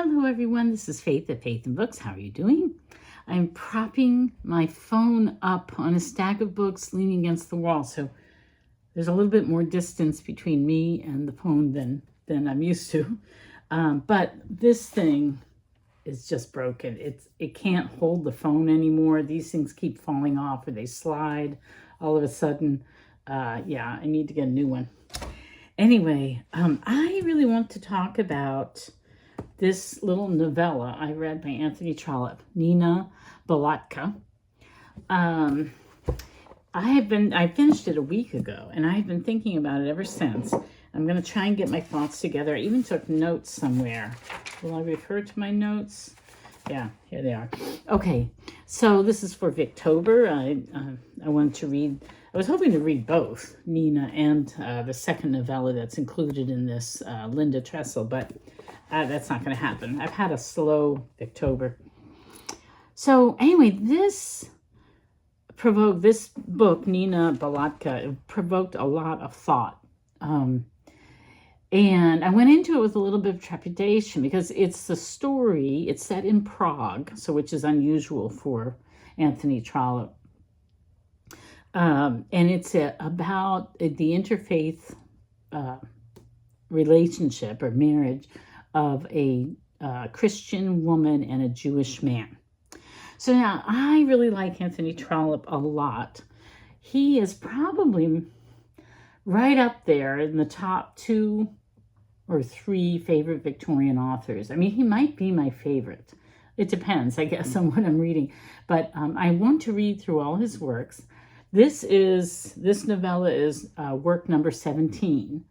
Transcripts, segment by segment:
Hello everyone, this is Faith at Faith and Books. How are you doing? I'm propping my phone up on a stack of books leaning against the wall, so there's a little bit more distance between me and the phone than I'm used to. But this thing is just broken. It can't hold the phone anymore. These things keep falling off or they slide all of a sudden. Yeah, I need to get a new one. Anyway, I really want to talk about this little novella I read by Anthony Trollope, Nina Balatka. I finished it a week ago, and I've been thinking about it ever since. I'm going to try and get my thoughts together. I even took notes somewhere. Will I refer to my notes? Yeah, here they are. Okay, so this is for Victober. I wanted to read, I was hoping to read both Nina and the second novella that's included in this, Linda Tressel, but that's not going to happen. I've had a slow Victober. So anyway, this book, Nina Balatka, provoked a lot of thought. And I went into it with a little bit of trepidation because it's the story, it's set in Prague, so which is unusual for Anthony Trollope. And it's about the interfaith relationship or marriage of a Christian woman and a Jewish man. So now I really like Anthony Trollope a lot. He is probably right up there in the top 2 or 3 favorite Victorian authors. I mean, he might be my favorite. It depends, I guess, on what I'm reading. But I want to read through all his works. This novella is work number 17,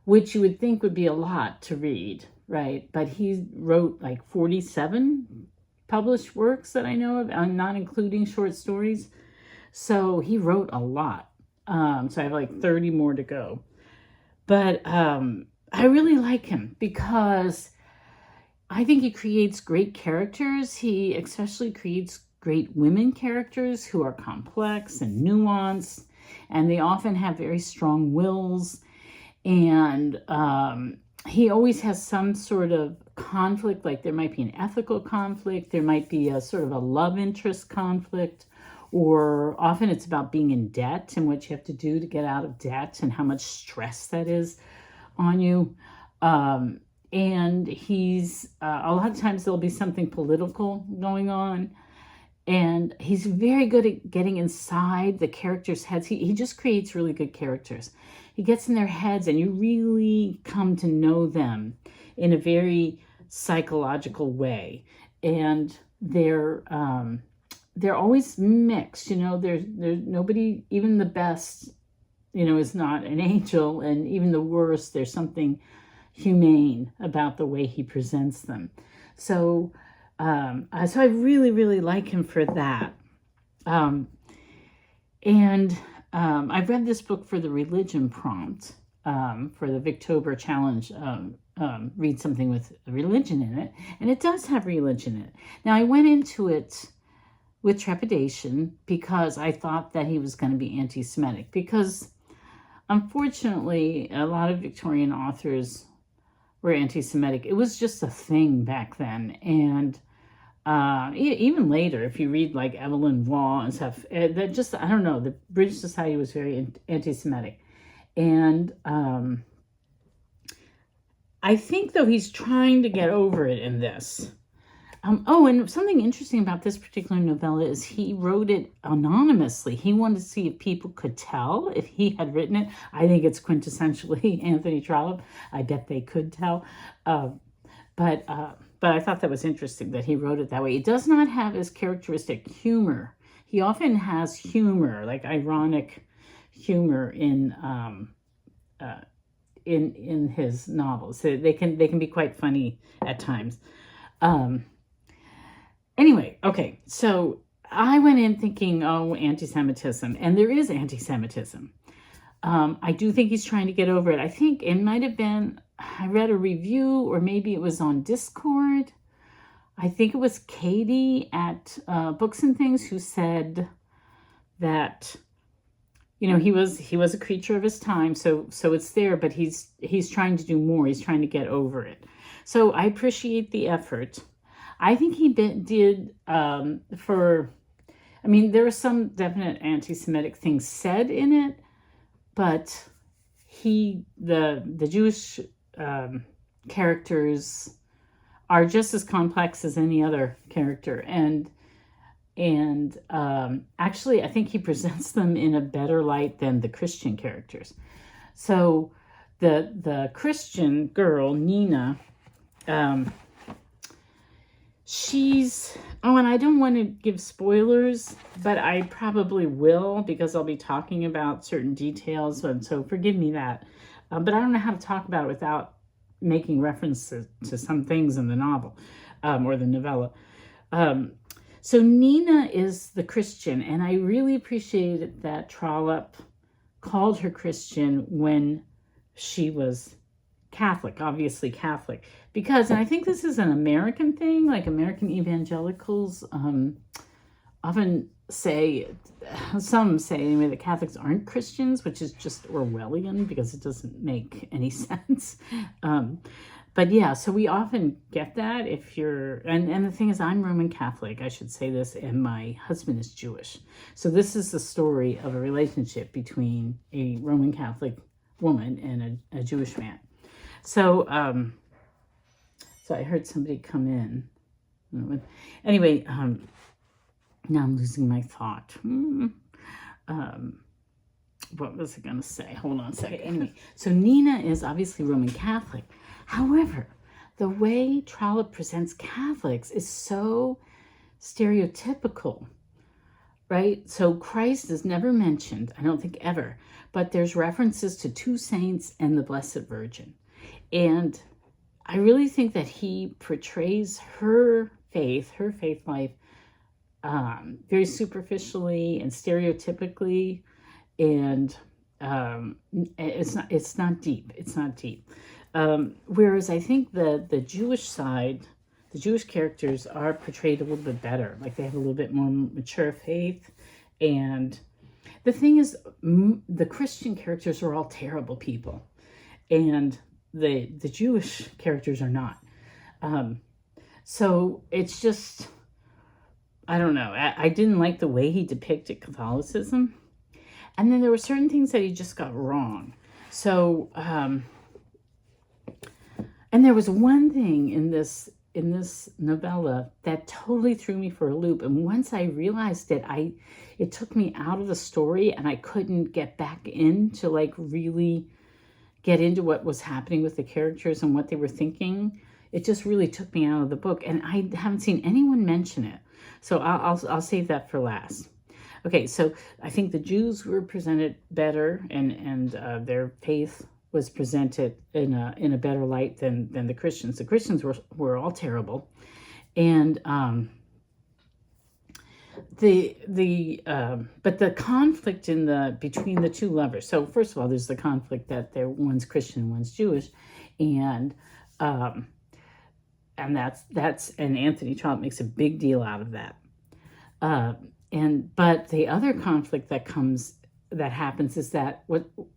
which you would think would be a lot to read, right? But he wrote like 47 published works that I know of, not including short stories. So he wrote a lot. So I have like 30 more to go. But I really like him because I think he creates great characters. He especially creates great women characters who are complex and nuanced, and they often have very strong wills. And he always has some sort of conflict, like there might be an ethical conflict, there might be a sort of a love interest conflict, or often it's about being in debt and what you have to do to get out of debt and how much stress that is on you. And he's, a lot of times there'll be something political going on. And he's very good at getting inside the characters' heads. He just creates really good characters. He gets in their heads and you really come to know them in a very psychological way. And they're always mixed, you know, there's nobody, even the best, you know, is not an angel, and even the worst, there's something humane about the way he presents them. So I really, really like him for that. I've read this book for the religion prompt, for the Victober challenge, read something with religion in it, and it does have religion in it. Now, I went into it with trepidation because I thought that he was going to be anti-Semitic, because unfortunately, a lot of Victorian authors were anti-Semitic. It was just a thing back then. And even later, if you read like Evelyn Waugh and stuff, that just, I don't know, the British society was very anti-Semitic. And I think, though, he's trying to get over it in this. And something interesting about this particular novella is he wrote it anonymously. He wanted to see if people could tell if he had written it. I think it's quintessentially Anthony Trollope. I bet they could tell. But I thought that was interesting that he wrote it that way. It does not have his characteristic humor. He often has humor, like ironic humor in his novels. So they can be quite funny at times. Anyway, okay, so I went in thinking, oh, anti-Semitism, and there is anti-Semitism. I do think he's trying to get over it. I think it might have been, I read a review, or maybe it was on Discord. I think it was Katie at Books and Things who said that, you know, he was a creature of his time, so it's there, but he's trying to do more. He's trying to get over it. So I appreciate the effort. I think he did there are some definite anti-Semitic things said in it, but the Jewish characters are just as complex as any other character, and actually I think he presents them in a better light than the Christian characters. So the Christian girl, Nina, and I don't want to give spoilers, but I probably will, because I'll be talking about certain details, and so forgive me that. But I don't know how to talk about it without making references to some things in the novel or the novella. So Nina is the Christian, and I really appreciated that Trollope called her Christian when she was Catholic, obviously Catholic, because, and I think this is an American thing, like American evangelicals often say, some say anyway, that Catholics aren't Christians, which is just Orwellian because it doesn't make any sense. But yeah, so we often get that if you're, and the thing is, I'm Roman Catholic, I should say this, and my husband is Jewish. So this is the story of a relationship between a Roman Catholic woman and a Jewish man. So, so I heard somebody come in. Anyway, now I'm losing my thought. What was I going to say? Hold on a second. Anyway, so Nina is obviously Roman Catholic. However, the way Trollope presents Catholics is so stereotypical, right? So Christ is never mentioned, I don't think ever, but there's references to two saints and the Blessed Virgin. And I really think that he portrays her faith life, very superficially and stereotypically, and it's not deep. It's not deep. Whereas I think the Jewish side, the Jewish characters are portrayed a little bit better. Like they have a little bit more mature faith. And the thing is, the Christian characters are all terrible people, and the Jewish characters are not. So it's just, I don't know. I didn't like the way he depicted Catholicism. And then there were certain things that he just got wrong. So, and there was one thing in this novella that totally threw me for a loop. And once I realized it, it took me out of the story, and I couldn't get back in to like really get into what was happening with the characters and what they were thinking. It just really took me out of the book, and I haven't seen anyone mention it. So I'll save that for last. Okay, so I think the Jews were presented better, and their faith was presented in a better light than the Christians. The Christians were all terrible, and but the conflict between the two lovers. So first of all, there's the conflict that one's Christian and one's Jewish, and Anthony Trollope makes a big deal out of that. But the other conflict that happens is that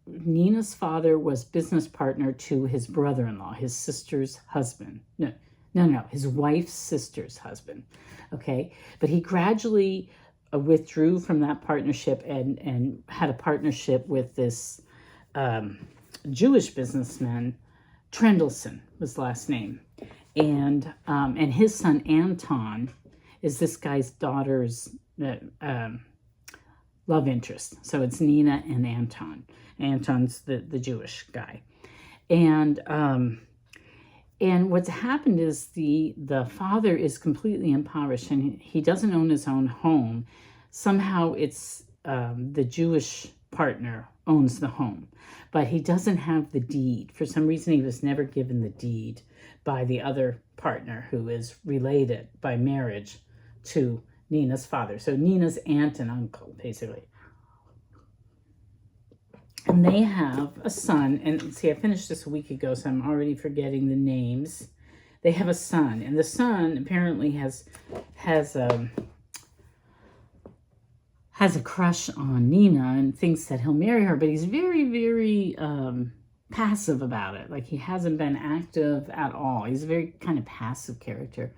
Nina's father was business partner to his brother-in-law, his sister's husband. No, his wife's sister's husband. Okay, but he gradually withdrew from that partnership and had a partnership with this Jewish businessman. Trendleson was the last name, and his son Anton is this guy's daughter's love interest. So it's Nina and Anton. Anton's the Jewish guy, and what's happened is the father is completely impoverished, and he doesn't own his own home. Somehow it's the Jewish partner owns the home, but he doesn't have the deed. For some reason, he was never given the deed by the other partner, who is related by marriage to Nina's father. So Nina's aunt and uncle, basically. And they have a son, and see, I finished this a week ago, so I'm already forgetting the names. They have a son, and the son apparently has a crush on Nina and thinks that he'll marry her, but he's very, very passive about it. Like he hasn't been active at all. He's a very kind of passive character.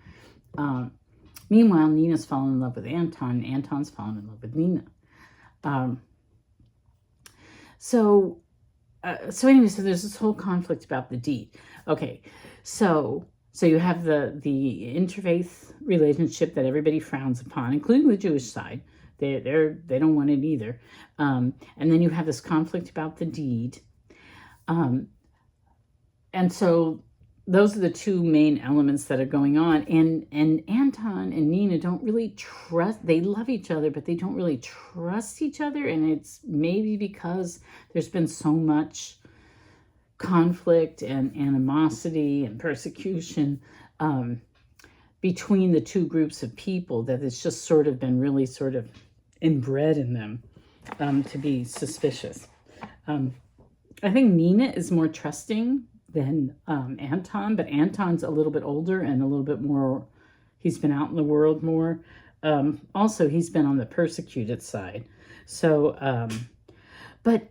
Meanwhile, Nina's fallen in love with Anton. Anton's fallen in love with Nina. So anyway, so there's this whole conflict about the deed. Okay, so you have the interfaith relationship that everybody frowns upon, including the Jewish side. They don't want it either. And then you have this conflict about the deed. And so those are the two main elements that are going on. And Anton and Nina don't really trust, they love each other, but they don't really trust each other. And it's maybe because there's been so much conflict and animosity and persecution between the two groups of people that it's just sort of been really sort of inbred in them to be suspicious. I think Nina is more trusting than Anton, but Anton's a little bit older and a little bit more, he's been out in the world more. Also, he's been on the persecuted side. So, but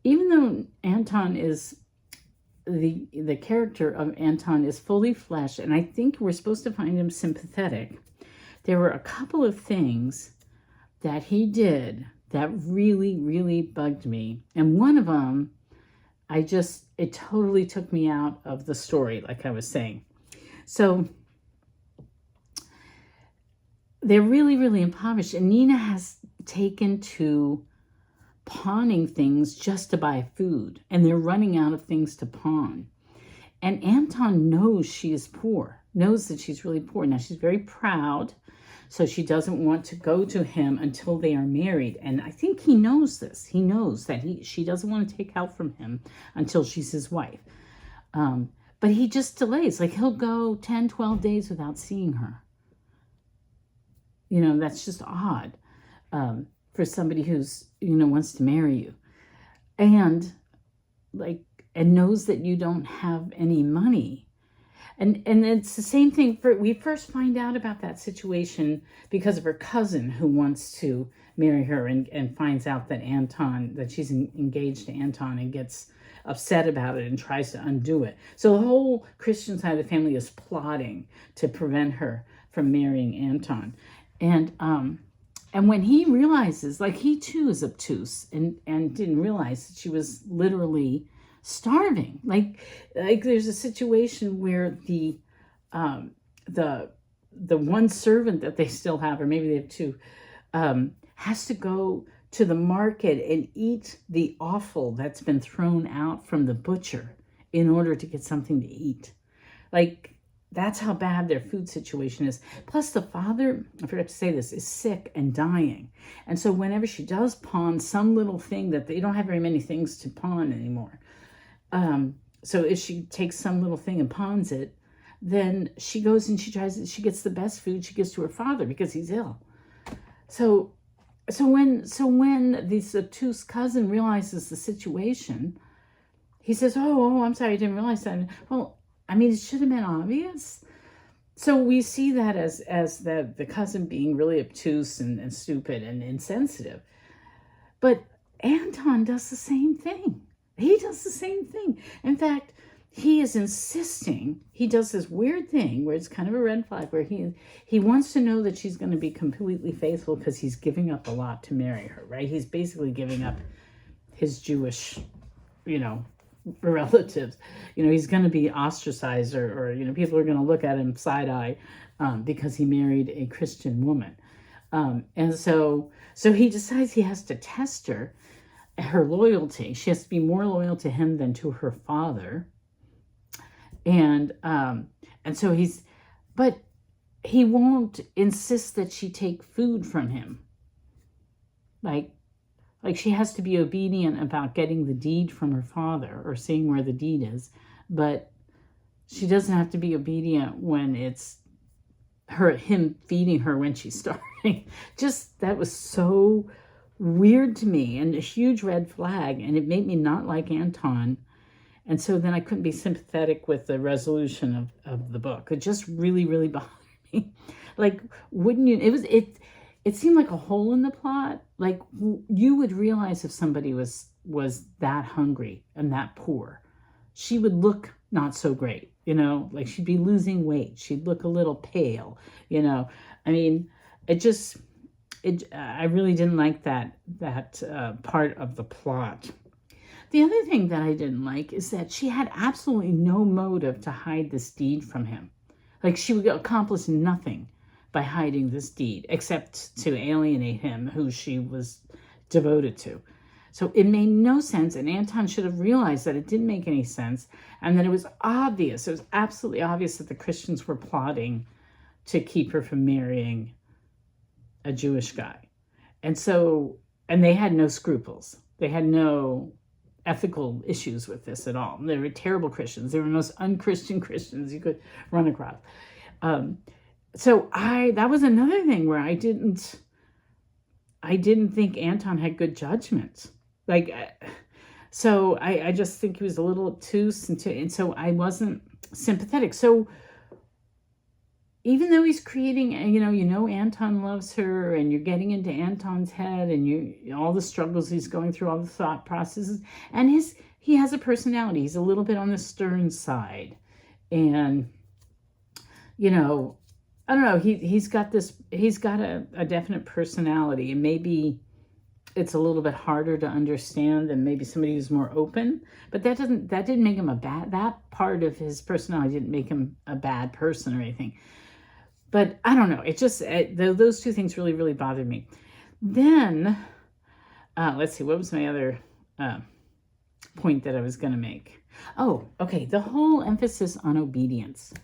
even though Anton is, the character of Anton is fully flesh, and I think we're supposed to find him sympathetic, there were a couple of things that he did that really, really bugged me. And one of them, it totally took me out of the story, like I was saying. So they're really, really impoverished. And Nina has taken to pawning things just to buy food. And they're running out of things to pawn. And Anton knows she is poor, knows that she's really poor. Now, she's very proud. So she doesn't want to go to him until they are married. And I think he knows this. He knows that she doesn't want to take help from him until she's his wife. But he just delays. Like he'll go 10, 12 days without seeing her. You know, that's just odd for somebody who's, wants to marry you. And knows that you don't have any money. And it's the same thing we first find out about that situation because of her cousin who wants to marry her and finds out that she's engaged to Anton and gets upset about it and tries to undo it. So the whole Christian side of the family is plotting to prevent her from marrying Anton. And when he realizes, like he too is obtuse and didn't realize that she was literally starving. Like there's a situation where the one servant that they still have, or maybe they have two, has to go to the market and eat the offal that's been thrown out from the butcher in order to get something to eat. Like that's how bad their food situation is. Plus the father, I forgot to say this, is sick and dying. And so whenever she does pawn some little thing that they don't have very many things to pawn anymore. So if she takes some little thing and pawns it, then she goes and she gets the best food she gives to her father because he's ill. So when this obtuse cousin realizes the situation, he says, oh, I'm sorry, I didn't realize that. Well, I mean, it should have been obvious. So we see that as the cousin being really obtuse and stupid and insensitive. But Anton does the same thing. He does the same thing. In fact, he is insisting, he does this weird thing where it's kind of a red flag, where he wants to know that she's going to be completely faithful because he's giving up a lot to marry her, right? He's basically giving up his Jewish, relatives. He's going to be ostracized or people are going to look at him side-eye because he married a Christian woman. And so he decides he has to test her loyalty. She has to be more loyal to him than to her father. And so but he won't insist that she take food from him. Like she has to be obedient about getting the deed from her father or seeing where the deed is, but she doesn't have to be obedient when it's him feeding her when she's starving. Just, that was so weird to me and a huge red flag, and it made me not like Anton. And so then I couldn't be sympathetic with the resolution of the book. It just really, really bothered me. Like, wouldn't you, it seemed like a hole in the plot. Like you would realize if somebody was that hungry and that poor, she would look not so great, like she'd be losing weight. She'd look a little pale, I mean, I really didn't like that part of the plot. The other thing that I didn't like is that she had absolutely no motive to hide this deed from him. Like she would accomplish nothing by hiding this deed except to alienate him, who she was devoted to. So it made no sense, and Anton should have realized that it didn't make any sense, and that it was absolutely obvious that the Christians were plotting to keep her from marrying a Jewish guy. And they had no scruples. They had no ethical issues with this at all. They were terrible Christians. They were the most unchristian Christians you could run across. That was another thing where I didn't think Anton had good judgment. I just think he was a little obtuse, and so I wasn't sympathetic. So even though he's creating, Anton loves her, and you're getting into Anton's head, and all the struggles he's going through, all the thought processes, and he has a personality. He's a little bit on the stern side, and I don't know. He's got a definite personality, and maybe it's a little bit harder to understand than maybe somebody who's more open. But that didn't make him that part of his personality didn't make him a bad person or anything. But I don't know. It just those two things really, really bothered me. Then let's see. What was my other point that I was going to make? Oh, okay. The whole emphasis on obedience.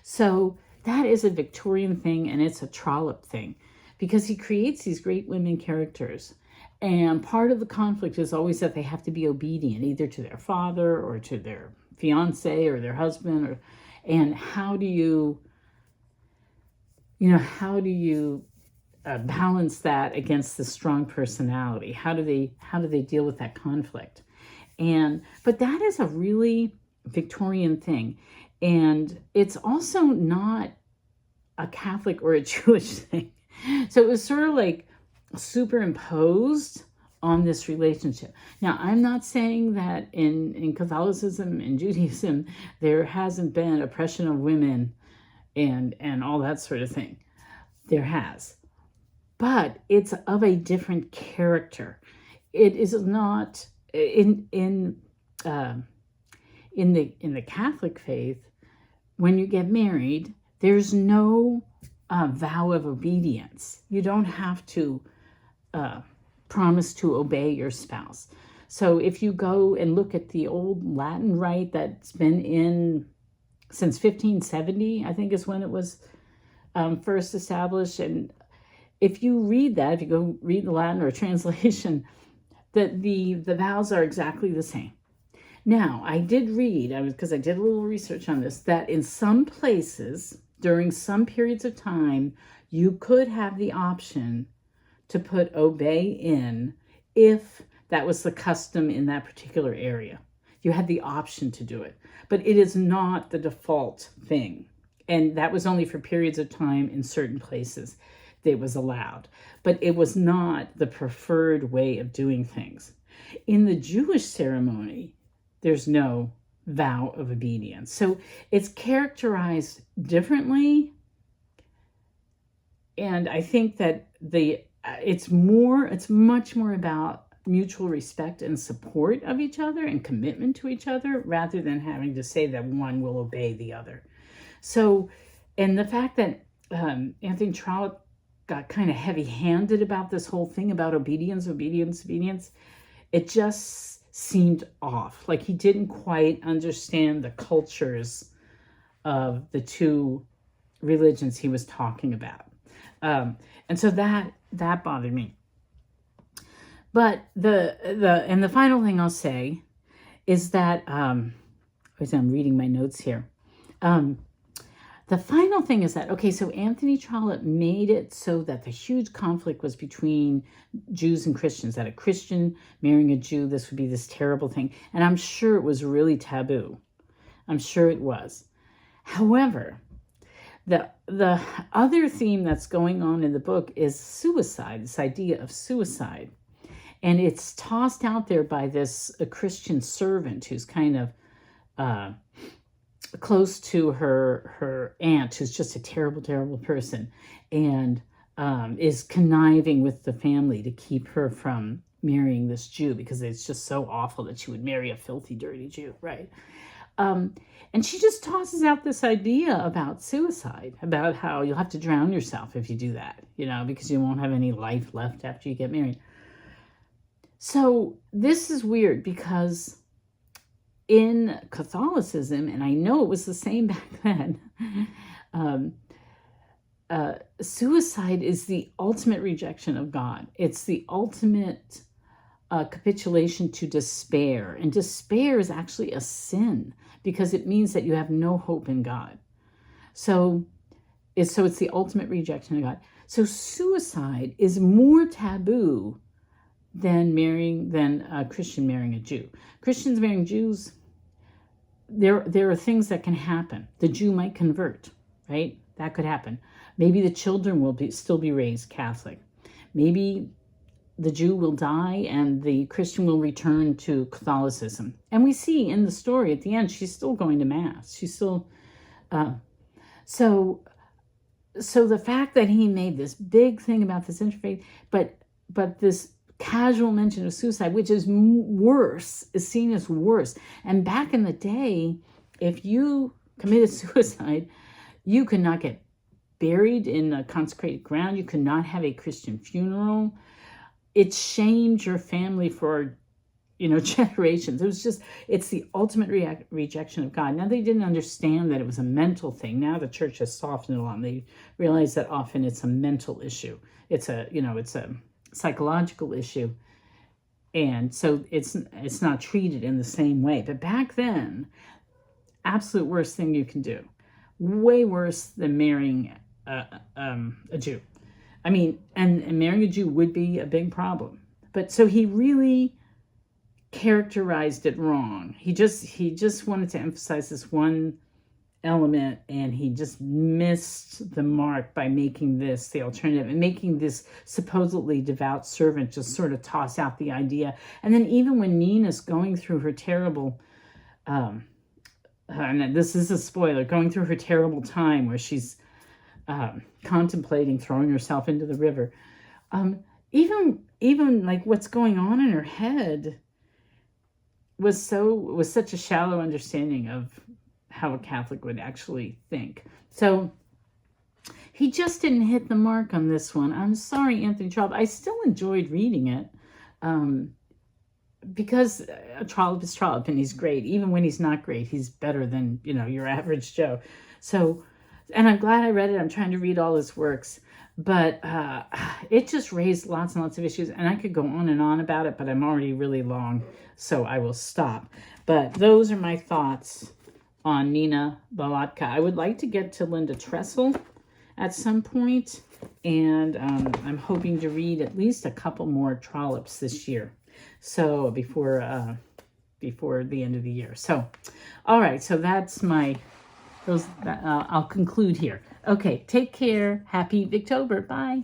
So that is a Victorian thing, and it's a Trollope thing, because he creates these great women characters. And part of the conflict is always that they have to be obedient, either to their father or to their fiance or their husband. And how do you balance that against the strong personality? How do they deal with that conflict? But that is a really Victorian thing. And it's also not a Catholic or a Jewish thing. So it was sort of like superimposed on this relationship. Now, I'm not saying that in Catholicism and Judaism, there hasn't been oppression of women and all that sort of thing. There has. But it's of a different character. It is not in the Catholic faith. When you get married, there's no vow of obedience. You don't have to promise to obey your spouse. So if you go and look at the old Latin rite that's been in since 1570, I think is when it was first established. And if you read that, if you go read the Latin or translation, that the vows are exactly the same. Now, I did read, because I did a little research on this, that in some places, during some periods of time, you could have the option to put obey in if that was the custom in that particular area. You had the option to do it, but it is not the default thing. And that was only for periods of time in certain places that was allowed, but it was not the preferred way of doing things. In the Jewish ceremony, there's no vow of obedience. So it's characterized differently. And I think that it's much more about mutual respect and support of each other and commitment to each other, rather than having to say that one will obey the other. So, and the fact that Anthony Trollope got kind of heavy-handed about this whole thing about obedience, it just seemed off. Like he didn't quite understand the cultures of the two religions he was talking about. And so that bothered me. But the final thing I'll say is that, as I'm reading my notes here, the final thing is that, okay, so Anthony Trollope made it so that the huge conflict was between Jews and Christians, that a Christian marrying a Jew, this would be this terrible thing. And I'm sure it was really taboo. I'm sure it was. However, The other theme that's going on in the book is suicide, this idea of suicide. And it's tossed out there by a Christian servant who's kind of close to her aunt, who's just a terrible, terrible person, and is conniving with the family to keep her from marrying this Jew, because it's just so awful that she would marry a filthy, dirty Jew, right? And she just tosses out this idea about suicide, about how you'll have to drown yourself if you do that, because you won't have any life left after you get married. So this is weird, because in Catholicism, and I know it was the same back then, suicide is the ultimate rejection of God. It's the ultimate capitulation to despair. And despair is actually a sin, because it means that you have no hope in God. So it's the ultimate rejection of God. So suicide is more taboo than a Christian marrying a Jew. Christians marrying Jews, there are things that can happen. The Jew might convert, right? That could happen. Maybe the children will still be raised Catholic. Maybe the Jew will die and the Christian will return to Catholicism. And we see in the story at the end, she's still going to Mass. She's still... So the fact that he made this big thing about this interfaith, but this casual mention of suicide, which is worse, is seen as worse. And back in the day, if you committed suicide, you could not get buried in a consecrated ground. You could not have a Christian funeral. It shamed your family for, generations. It's the ultimate rejection of God. Now, they didn't understand that it was a mental thing. Now the church has softened it a lot. And they realize that often it's a mental issue. It's a psychological issue. And so it's not treated in the same way. But back then, absolute worst thing you can do. Way worse than marrying a Jew. I mean, and marrying a Jew would be a big problem. But so he really characterized it wrong. He just wanted to emphasize this one element, and he just missed the mark by making this the alternative and making this supposedly devout servant just sort of toss out the idea. And then even when Nina's going through her terrible, and this is a spoiler, going through her terrible time where she's contemplating throwing herself into the river, even like what's going on in her head was such a shallow understanding of how a Catholic would actually think. So he just didn't hit the mark on this one. I'm sorry, Anthony Trollope. I still enjoyed reading it because Trollope is Trollope, and he's great. Even when he's not great, he's better than, your average Joe. So, and I'm glad I read it. I'm trying to read all his works. But it just raised lots and lots of issues. And I could go on and on about it, but I'm already really long, so I will stop. But those are my thoughts on Nina Balatka. I would like to get to Linda Tressel at some point, and I'm hoping to read at least a couple more Trollopes this year, so before the end of the year. So, all right, so that's I'll conclude here. Okay, take care. Happy Victober. Bye.